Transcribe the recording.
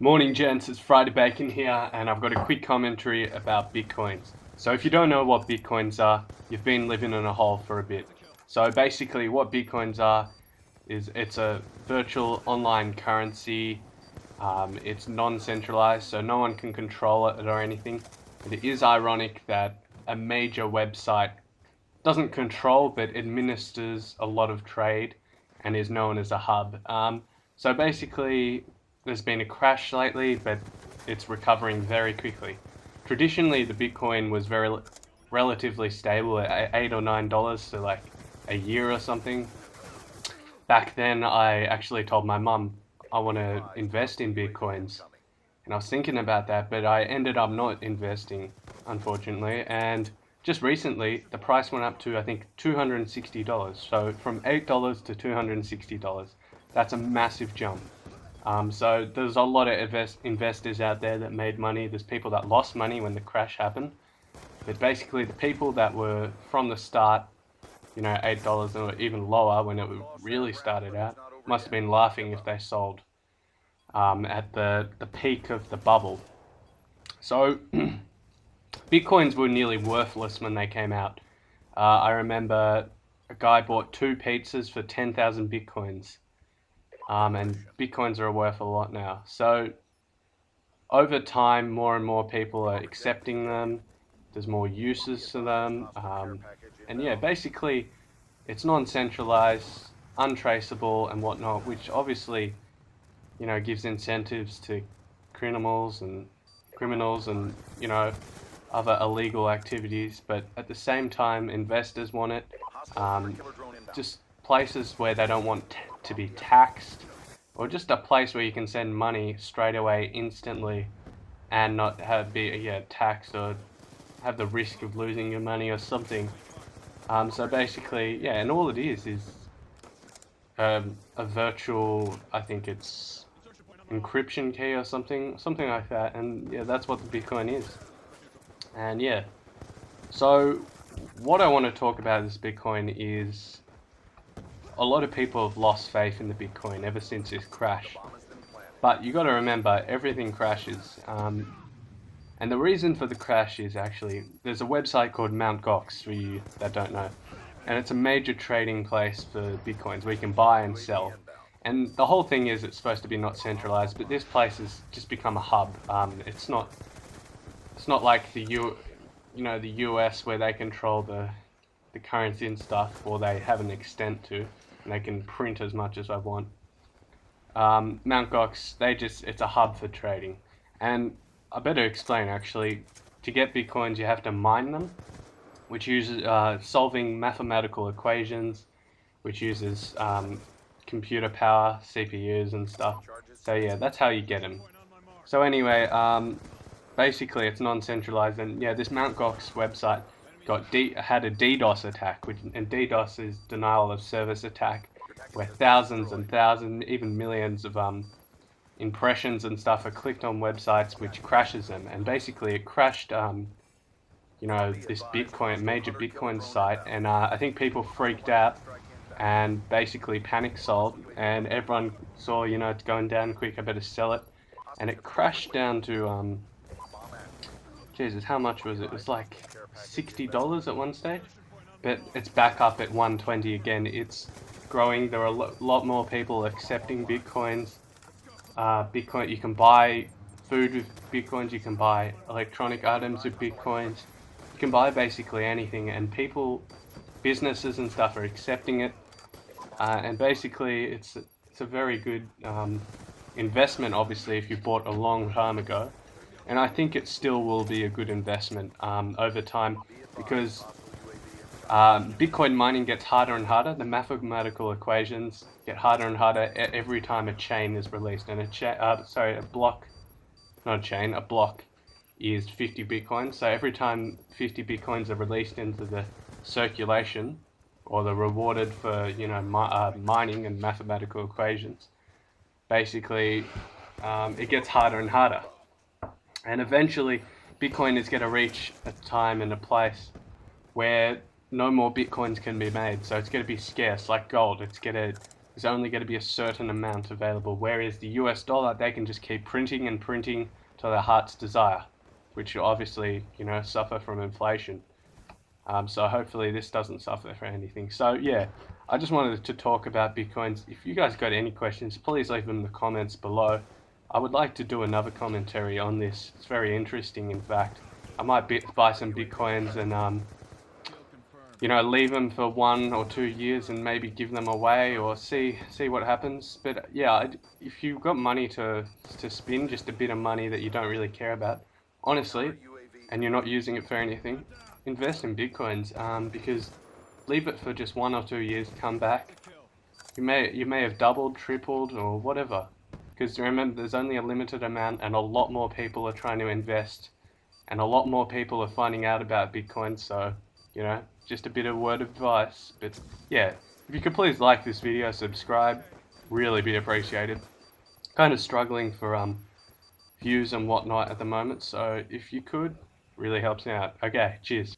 Morning gents, it's friedabacon here, and I've got a quick commentary about Bitcoins. So if you don't know what Bitcoins are, you've been living in a hole for a bit. So basically what Bitcoins are is it's a virtual online currency. It's non-centralized, so no one can control it or anything. It is ironic that a major website doesn't control but administers a lot of trade and is known as a hub. So basically there's been a crash lately, but it's recovering very quickly. Traditionally, the Bitcoin was relatively stable at $8 or $9, so like a year or something. Back then, I actually told my mum I want to invest in Bitcoins, and I was thinking about that, but I ended up not investing, unfortunately. And just recently, the price went up to I think $260. So from $8 to $260, that's a massive jump. So there's a lot of investors out there that made money. There's people that lost money when the crash happened. But basically the people that were from the start, $8 or even lower when it really started out, must have been laughing if they sold at the peak of the bubble. So Bitcoins were nearly worthless when they came out. I remember a guy bought 2 pizzas for 10,000 Bitcoins. And Bitcoins are worth a lot now. So over time, more and more people are accepting them. There's more uses to them. And yeah, basically, it's non-centralized, untraceable and whatnot, which obviously, gives incentives to criminals and other illegal activities. But at the same time, investors want it. Just places where they don't want to be taxed, or just a place where you can send money straight away instantly and not be taxed or have the risk of losing your money or something. So basically, and all it is a virtual, I think it's encryption key or something like that, and that's what the Bitcoin is. And so what I want to talk about this Bitcoin is a lot of people have lost faith in the Bitcoin ever since this crash. But you got to remember, everything crashes. And the reason for the crash is actually, there's a website called Mt. Gox, for you that don't know. And it's a major trading place for Bitcoins where you can buy and sell. And the whole thing is it's supposed to be not centralized, but this place has just become a hub. It's not like the US where they control the currency and stuff, or they have an extent to, and they can print as much as I want. Mt. Gox, it's a hub for trading. And I better explain actually, to get Bitcoins you have to mine them, which uses solving mathematical equations, which uses computer power, CPUs and stuff. So that's how you get them. So anyway, basically it's non-centralized, and this Mt. Gox website had a DDoS attack, and DDoS is denial of service attack, where thousands and thousands, even millions of impressions and stuff are clicked on websites, which crashes them. And basically it crashed this major Bitcoin site, and I think people freaked out and basically panic sold, and everyone saw it's going down quick, I better sell it. And it crashed down to Jesus, how much was it? It was like $60 at one stage, but it's back up at 120 again. It's growing. There are a lot more people accepting Bitcoins. Bitcoin, you can buy food with Bitcoins, you can buy electronic items with Bitcoins, you can buy basically anything, and businesses and stuff are accepting it. And basically it's a very good investment, obviously, if you bought a long time ago. And I think it still will be a good investment over time, because Bitcoin mining gets harder and harder. The mathematical equations get harder and harder every time a chain is released. And a block is 50 Bitcoins. So every time 50 Bitcoins are released into the circulation, or they're rewarded for mining and mathematical equations, basically it gets harder and harder. And eventually, Bitcoin is going to reach a time and a place where no more Bitcoins can be made. So it's going to be scarce, like gold. It's going to there's only going to be a certain amount available, whereas the US dollar, they can just keep printing and printing to their heart's desire, which will obviously, you know, suffer from inflation. So hopefully this doesn't suffer for anything. So yeah, I just wanted to talk about Bitcoins. If you guys got any questions, please leave them in the comments below. I would like to do another commentary on this. It's very interesting, in fact. I might buy some Bitcoins and you know, leave them for 1 or 2 years and maybe give them away or see what happens. But yeah, if you've got money to spend, just a bit of money that you don't really care about, honestly, and you're not using it for anything, invest in Bitcoins, because leave it for just 1 or 2 years, come back, you may have doubled, tripled, or whatever. Because remember, there's only a limited amount, and a lot more people are trying to invest, and a lot more people are finding out about Bitcoin. So, you know, just a bit of word of advice. But yeah, if you could please like this video, subscribe, really be appreciated. Kind of struggling for views and whatnot at the moment, so if you could, really helps me out. Okay, cheers.